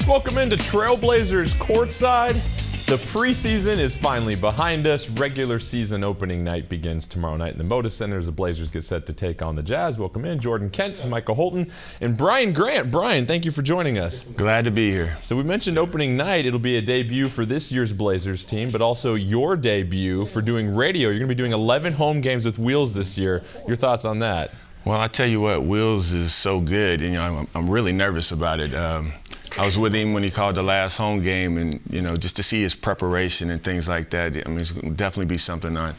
Welcome into Trailblazers Courtside. The preseason is finally behind us. Regular season opening night begins tomorrow night in the Moda Center as the Blazers get set to take on the Jazz. Welcome in Jordan Kent, Michael Holton, and Brian Grant. Brian, thank you for joining us. Glad to be here. So we mentioned opening night. It'll be a debut for this year's Blazers team, but also your debut for doing radio. You're going to be doing 11 home games with Wheels this year. Your thoughts on that? Well, I tell you what, Wheels is so good, and I'm really nervous about it. I was with him when he called the last home game, and just to see his preparation and things like that. I mean, it's going to definitely be something I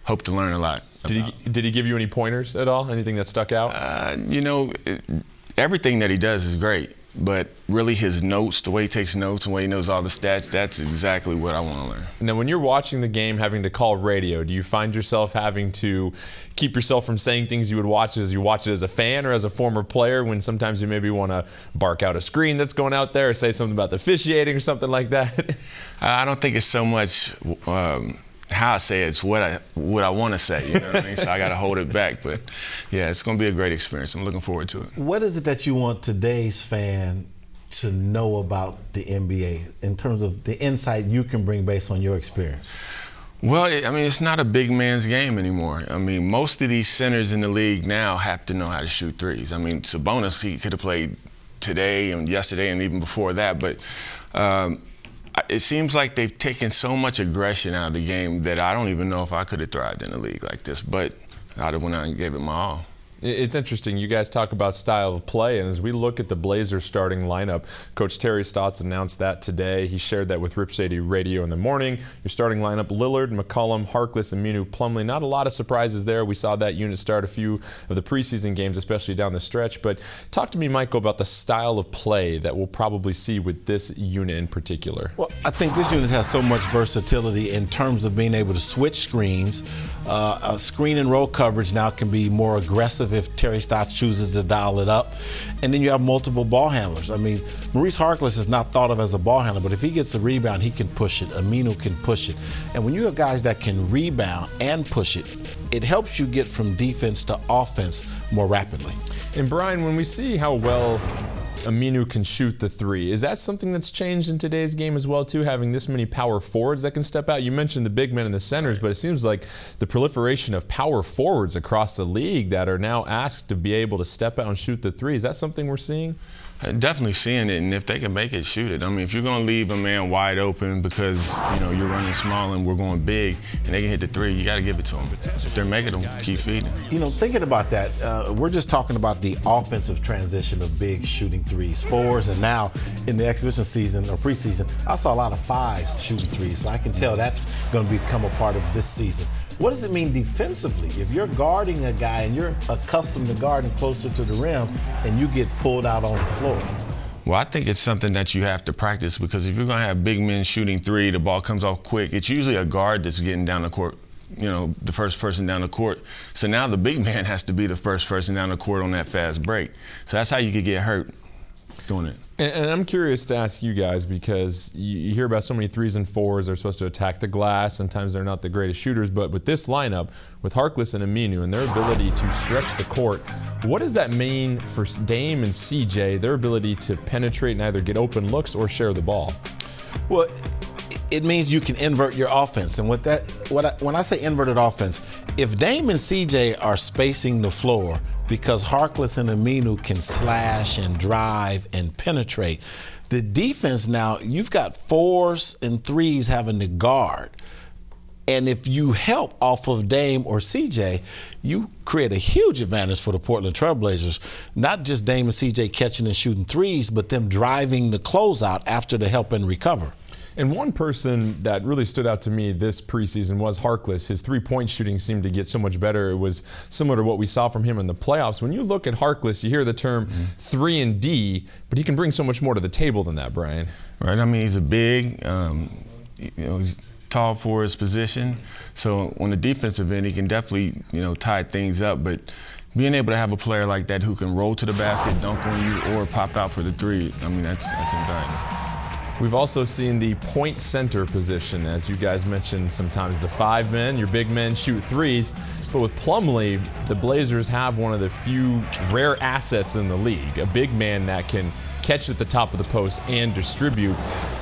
hope to learn a lot about. Did he give you any pointers at all? Anything that stuck out? Everything that he does is great, but really his notes, the way he takes notes and the way he knows all the stats, that's exactly what I want to learn. Now, when you're watching the game, having to call radio, do you find yourself having to keep yourself from saying things you would watch as you watch it as a fan or as a former player, when sometimes you maybe want to bark out a screen that's going out there or say something about the officiating or something like that? I don't think it's so much how I say it, it's what I want to say, you know what I mean? So I got to hold it back. But, yeah, it's going to be a great experience. I'm looking forward to it. What is it that you want today's fan to know about the NBA in terms of the insight you can bring based on your experience? Well, it's not a big man's game anymore. I mean, most of these centers in the league now have to know how to shoot threes. I mean, Sabonis, he could have played today and yesterday and even before that, but it seems like they've taken so much aggression out of the game that I don't even know if I could have thrived in a league like this, but I'd have went out and gave it my all. It's interesting. You guys talk about style of play, and as we look at the Blazers starting lineup, Coach Terry Stotts announced that today. He shared that with Rip City Radio in the morning. Your starting lineup: Lillard, McCollum, Harkless, and Aminu, Plumlee. Not a lot of surprises there. We saw that unit start a few of the preseason games, especially down the stretch. But talk to me, Michael, about the style of play that we'll probably see with this unit in particular. Well, I think this unit has so much versatility in terms of being able to switch screens. Screen and roll coverage now can be more aggressive if Terry Stotts chooses to dial it up. And then you have multiple ball handlers. I mean, Maurice Harkless is not thought of as a ball handler, but if he gets a rebound, he can push it. Aminu can push it. And when you have guys that can rebound and push it, it helps you get from defense to offense more rapidly. And Brian, when we see how well Aminu can shoot the three, is that something that's changed in today's game as well, too, having this many power forwards that can step out? You mentioned the big men and the centers, but it seems like the proliferation of power forwards across the league that are now asked to be able to step out and shoot the three, is that something we're seeing? Definitely seeing it, and if they can make it, shoot it. I mean, if you're going to leave a man wide open because you're running small and we're going big, and they can hit the three, you got to give it to them. If they're making them, keep feeding. Thinking about that, we're just talking about the offensive transition of big shooting threes, fours, and now in the exhibition season or preseason, I saw a lot of fives shooting threes, so I can tell that's going to become a part of this season. What does it mean defensively? If you're guarding a guy and you're accustomed to guarding closer to the rim and you get pulled out on the floor? Well, I think it's something that you have to practice, because if you're going to have big men shooting three, the ball comes off quick, it's usually a guard that's getting down the court, the first person down the court. So now the big man has to be the first person down the court on that fast break. So that's how you could get hurt doing it. And I'm curious to ask you guys, because you hear about so many threes and fours. They're supposed to attack the glass. Sometimes they're not the greatest shooters. But with this lineup, with Harkless and Aminu and their ability to stretch the court, what does that mean for Dame and CJ, their ability to penetrate and either get open looks or share the ball? Well, it means you can invert your offense. And when I say inverted offense, if Dame and CJ are spacing the floor because Harkless and Aminu can slash and drive and penetrate, the defense now, you've got fours and threes having to guard. And if you help off of Dame or CJ, you create a huge advantage for the Portland Trailblazers. Not just Dame and CJ catching and shooting threes, but them driving the closeout after the help and recover. And one person that really stood out to me this preseason was Harkless. His three-point shooting seemed to get so much better. It was similar to what we saw from him in the playoffs. When you look at Harkless, you hear the term 3 and D, but he can bring so much more to the table than that, Brian. Right. I mean, he's a big, he's tall for his position. So on the defensive end, he can definitely, tie things up. But being able to have a player like that who can roll to the basket, dunk on you, or pop out for the three, I mean, that's invaluable. We've also seen the point center position, as you guys mentioned, sometimes the 5 men, your big men shoot threes. But with Plumlee, the Blazers have one of the few rare assets in the league, a big man that can catch at the top of the post, and distribute.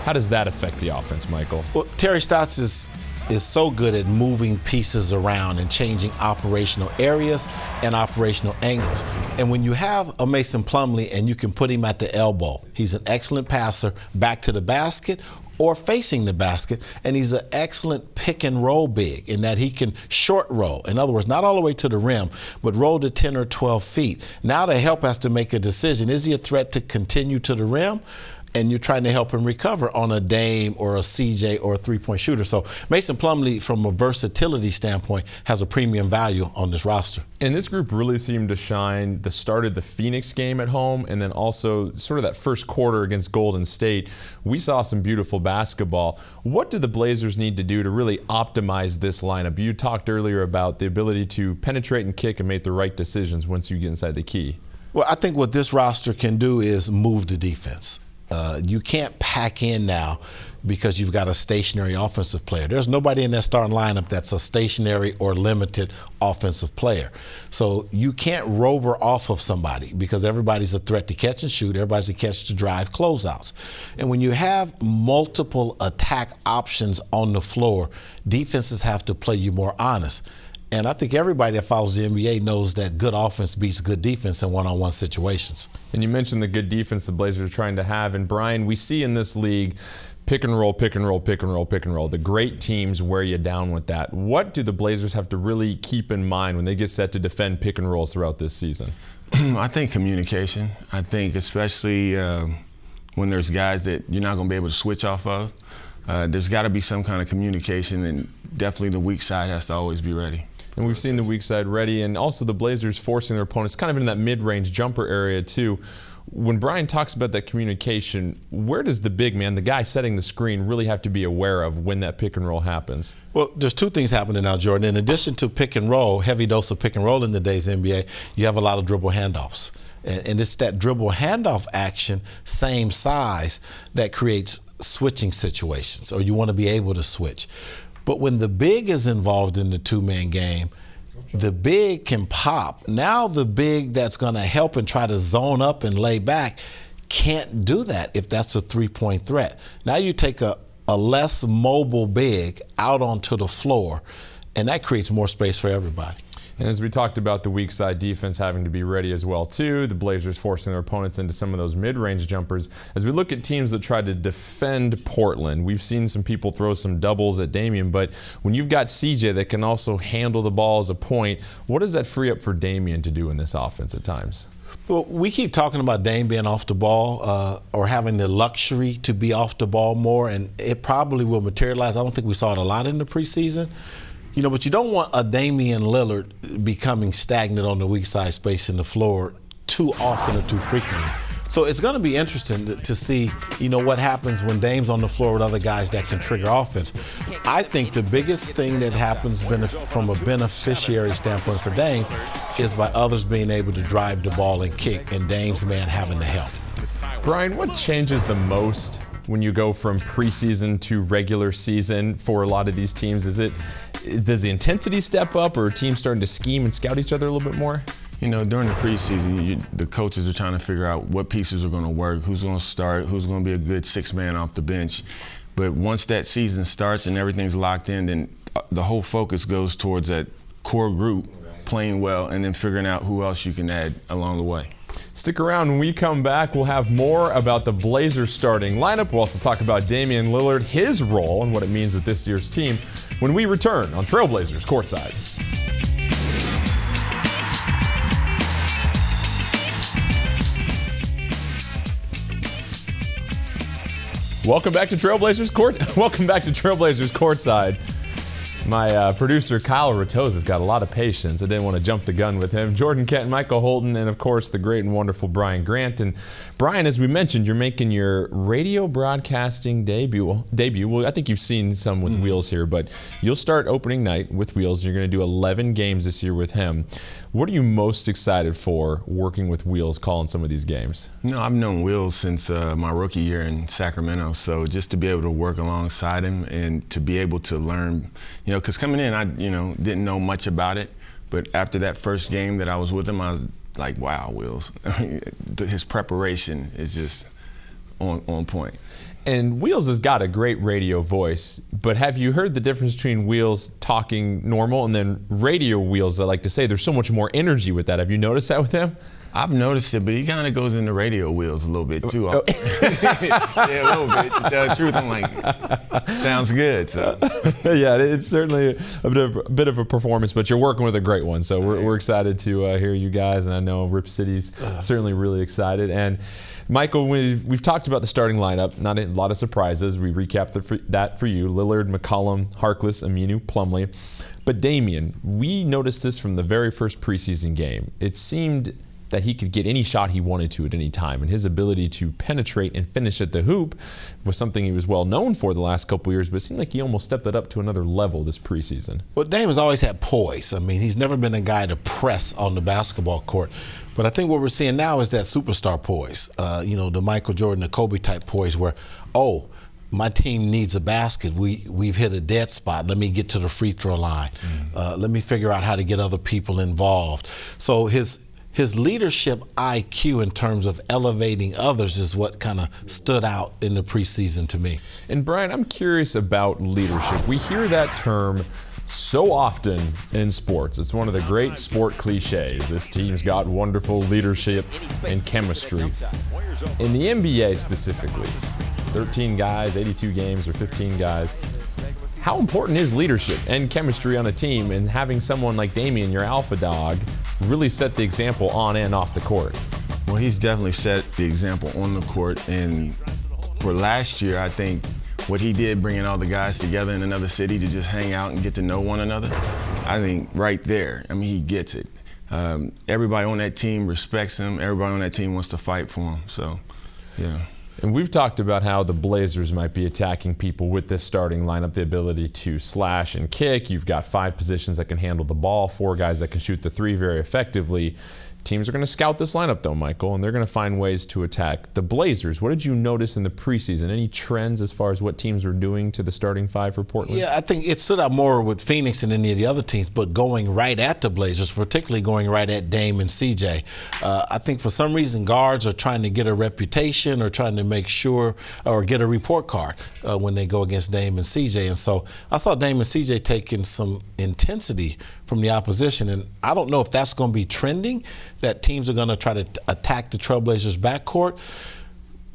How does that affect the offense, Michael? Well, Terry Stotts is so good at moving pieces around and changing operational areas and operational angles. And when you have a Mason Plumlee and you can put him at the elbow, he's an excellent passer back to the basket or facing the basket, and he's an excellent pick and roll big in that he can short roll. In other words, not all the way to the rim, but roll to 10 or 12 feet. Now the help has to make a decision. Is he a threat to continue to the rim? And you're trying to help him recover on a Dame or a CJ or a three-point shooter. So Mason Plumlee, from a versatility standpoint, has a premium value on this roster. And this group really seemed to shine the start of the Phoenix game at home, and then also sort of that first quarter against Golden State. We saw some beautiful basketball. What do the Blazers need to do to really optimize this lineup? You talked earlier about the ability to penetrate and kick and make the right decisions once you get inside the key. Well, I think what this roster can do is move the defense. You can't pack in now because you've got a stationary offensive player. There's nobody in that starting lineup that's a stationary or limited offensive player. So you can't rover off of somebody because everybody's a threat to catch and shoot. Everybody's a catch to drive closeouts. And when you have multiple attack options on the floor, defenses have to play you more honest. And I think everybody that follows the NBA knows that good offense beats good defense in one-on-one situations. And you mentioned the good defense the Blazers are trying to have. And Brian, we see in this league pick and roll, pick and roll, pick and roll, pick and roll. The great teams wear you down with that. What do the Blazers have to really keep in mind when they get set to defend pick and rolls throughout this season? I think communication. I think especially when there's guys that you're not going to be able to switch off of, there's got to be some kind of communication, and definitely the weak side has to always be ready. And we've seen the weak side ready, and also the Blazers forcing their opponents kind of in that mid-range jumper area too. When Brian talks about that communication, where does the big man, the guy setting the screen, really have to be aware of when that pick and roll happens? Well, there's two things happening now, Jordan. In addition to pick and roll, heavy dose of pick and roll in today's NBA, you have a lot of dribble handoffs. And it's that dribble handoff action, same size, that creates switching situations, or you want to be able to switch. But when the big is involved in the two-man game, the big can pop. Now the big that's going to help and try to zone up and lay back can't do that if that's a three-point threat. Now you take a less mobile big out onto the floor, and that creates more space for everybody. And as we talked about the weak side defense having to be ready as well too, the Blazers forcing their opponents into some of those mid-range jumpers. As we look at teams that try to defend Portland, we've seen some people throw some doubles at Damian, but when you've got CJ that can also handle the ball as a point, what does that free up for Damian to do in this offense at times? Well, we keep talking about Dame being off the ball or having the luxury to be off the ball more, and it probably will materialize. I don't think we saw it a lot in the preseason. You know, but you don't want a Damian Lillard becoming stagnant on the weak side space in the floor too often or too frequently. So it's going to be interesting to see, you know, what happens when Dame's on the floor with other guys that can trigger offense. I think the biggest thing that happens from a beneficiary standpoint for Dame is by others being able to drive the ball and kick, and Dame's man having to help. Brian, what changes the most when you go from preseason to regular season for a lot of these teams? Does the intensity step up, or are teams starting to scheme and scout each other a little bit more? You know, during the preseason, the coaches are trying to figure out what pieces are going to work, who's going to start, who's going to be a good six-man off the bench. But once that season starts and everything's locked in, then the whole focus goes towards that core group playing well and then figuring out who else you can add along the way. Stick around. When we come back, we'll have more about the Blazers starting lineup. We'll also talk about Damian Lillard, his role, and what it means with this year's team when we return on Trailblazers Courtside. Welcome back to Trailblazers Courtside. My producer, Kyle Ratoz, has got a lot of patience. I didn't want to jump the gun with him. Jordan Kent, Michael Holton, and, of course, the great and wonderful Brian Grant. And, Brian, as we mentioned, you're making your radio broadcasting debut. Well, I think you've seen some with Wheels here, but you'll start opening night with Wheels. You're going to do 11 games this year with him. What are you most excited for working with Wheels, calling some of these games? No, I've known Wheels since my rookie year in Sacramento, so just to be able to work alongside him and to be able to learn, because coming in, I didn't know much about it, but after that first game that I was with him, I was like, wow, Wills. His preparation is just on point. And Wheels has got a great radio voice, but have you heard the difference between Wheels talking normal and then radio Wheels? I like to say there's so much more energy with that. Have you noticed that with him? I've noticed it, but he kind of goes into radio Wheels a little bit too. Yeah, a little bit. To tell the truth, I'm like, sounds good. So. Yeah, it's certainly a bit of a performance, but you're working with a great one. So we're excited to hear you guys, and I know Rip City's certainly really excited. And Michael, we've talked about the starting lineup, not a lot of surprises. We recapped that for you. Lillard, McCollum, Harkless, Aminu, Plumlee. But Damian, we noticed this from the very first preseason game. It seemed that he could get any shot he wanted to at any time, and his ability to penetrate and finish at the hoop was something he was well known for the last couple years, but it seemed like he almost stepped it up to another level this preseason. Well, Dame has always had poise. I mean, he's never been a guy to press on the basketball court. But I think what we're seeing now is that superstar poise, the Michael Jordan, the Kobe type poise where, my team needs a basket. We've hit a dead spot. Let me get to the free throw line. Let me figure out how to get other people involved. So his leadership IQ in terms of elevating others is what kind of stood out in the preseason to me. And Brian, I'm curious about leadership. We hear that term so often in sports. It's one of the great sport cliches. This team's got wonderful leadership and chemistry. In the NBA specifically, 13 guys, 82 games, or 15 guys, how important is leadership and chemistry on a team, and having someone like Damian, your alpha dog, really set the example on and off the court? Well, he's definitely set the example on the court, and for last year, I think what he did, bringing all the guys together in another city to just hang out and get to know one another, I think right there, I mean, he gets it. Everybody on that team respects him. Everybody on that team wants to fight for him, so, yeah. And we've talked about how the Blazers might be attacking people with this starting lineup, the ability to slash and kick. You've got 5 positions that can handle the ball, 4 guys that can shoot the 3 very effectively. Teams are going to scout this lineup, though, Michael, and they're going to find ways to attack. The Blazers, what did you notice in the preseason? Any trends as far as what teams were doing to the starting 5 for Portland? Yeah, I think it stood out more with Phoenix than any of the other teams, but going right at the Blazers, particularly going right at Dame and CJ. I think for some reason guards are trying to get a reputation or trying to make sure or get a report card when they go against Dame and CJ. And so I saw Dame and CJ taking some intensity from the opposition, and I don't know if that's going to be trending, that teams are going to try to attack the Trailblazers backcourt.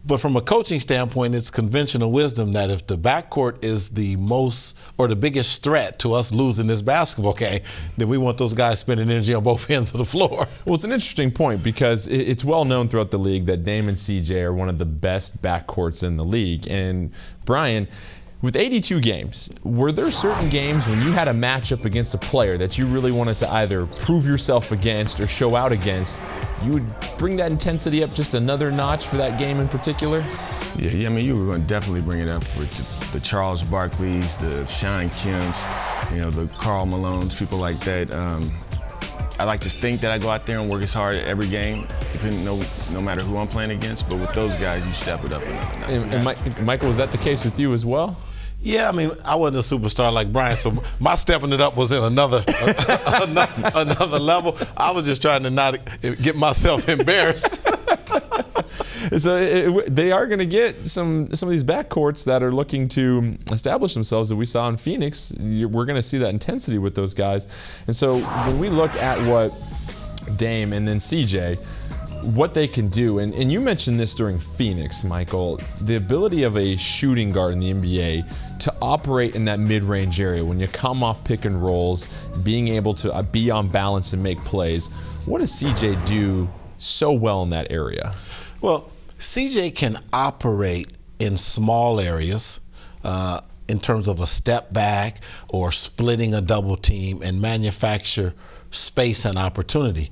But from a coaching standpoint, it's conventional wisdom that if the backcourt is the most or the biggest threat to us losing this basketball game, then we want those guys spending energy on both ends of the floor. Well, it's an interesting point because it's well known throughout the league that Dame and CJ are one of the best backcourts in the league. And Brian, with 82 games, were there certain games when you had a matchup against a player that you really wanted to either prove yourself against or show out against, you would bring that intensity up just another notch for that game in particular? Yeah, I mean, you were going to definitely bring it up for the Charles Barkleys, the Sean Kemps, the Karl Malones, people like that. I like to think that I go out there and work as hard at every game, no matter who I'm playing against. But with those guys, you step it up another notch. And Michael, was that the case with you as well? Yeah, I mean, I wasn't a superstar like Brian, so my stepping it up was in another level. I was just trying to not get myself embarrassed. So they are going to get some of these backcourts that are looking to establish themselves that we saw in Phoenix. We're going to see that intensity with those guys. And so when we look at what Dame and then CJ, what they can do, and you mentioned this during Phoenix, Michael, the ability of a shooting guard in the NBA to operate in that mid-range area when you come off pick and rolls, being able to be on balance and make plays. What does CJ do so well in that area? Well, CJ can operate in small areas in terms of a step back or splitting a double team and manufacture space and opportunity.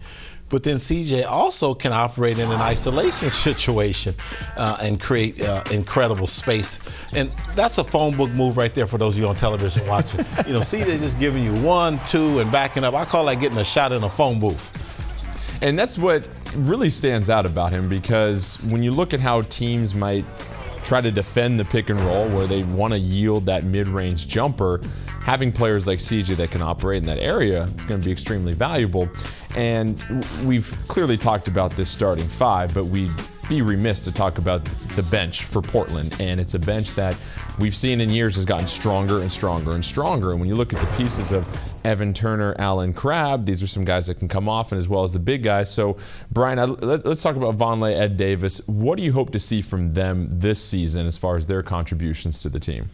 But then CJ also can operate in an isolation situation and create incredible space. And that's a phone book move right there for those of you on television watching. CJ just giving you 1, 2, and backing up. I call that getting a shot in a phone booth. And that's what really stands out about him, because when you look at how teams might try to defend the pick and roll where they want to yield that mid-range jumper, having players like CJ that can operate in that area is going to be extremely valuable. And we've clearly talked about this starting five, but we'd be remiss to talk about the bench for Portland. And it's a bench that we've seen in years has gotten stronger and stronger and stronger. And when you look at the pieces of Evan Turner, Allen Crabbe, these are some guys that can come off, and as well as the big guys. So, Brian, let's talk about Vonleh, Ed Davis. What do you hope to see from them this season as far as their contributions to the team?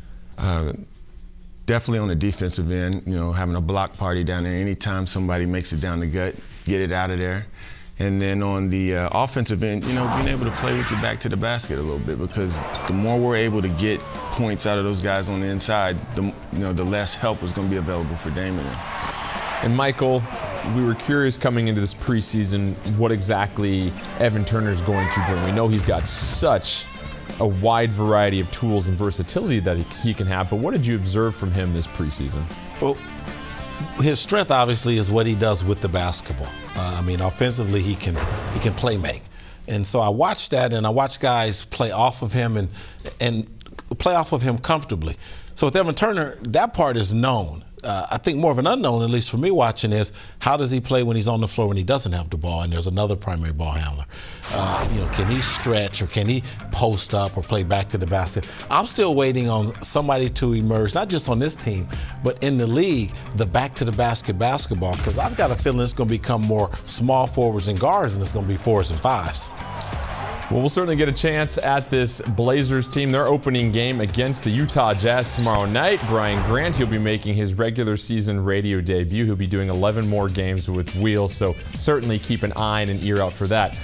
Definitely on the defensive end, having a block party down there. Anytime somebody makes it down the gut, get it out of there. And then on the offensive end, being able to play with your back to the basket a little bit, because the more we're able to get points out of those guys on the inside, the less help is going to be available for Damon. And Michael, we were curious coming into this preseason what exactly Evan Turner is going to bring. We know he's got such a wide variety of tools and versatility that he can have, but what did you observe from him this preseason? Well, his strength obviously is what he does with the basketball. Offensively he can play make, and so I watched that, and I watched guys play off of him and play off of him comfortably. So with Evan Turner, that part is known. I think more of an unknown, at least for me watching, is how does he play when he's on the floor when he doesn't have the ball and there's another primary ball handler? Can he stretch, or can he post up or play back to the basket? I'm still waiting on somebody to emerge, not just on this team, but in the league, the back to the basket basketball, because I've got a feeling it's going to become more small forwards and guards, and it's going to be fours and fives. Well, we'll certainly get a chance at this Blazers team, their opening game against the Utah Jazz tomorrow night. Brian Grant, he'll be making his regular season radio debut. He'll be doing 11 more games with Wheels, so certainly keep an eye and an ear out for that.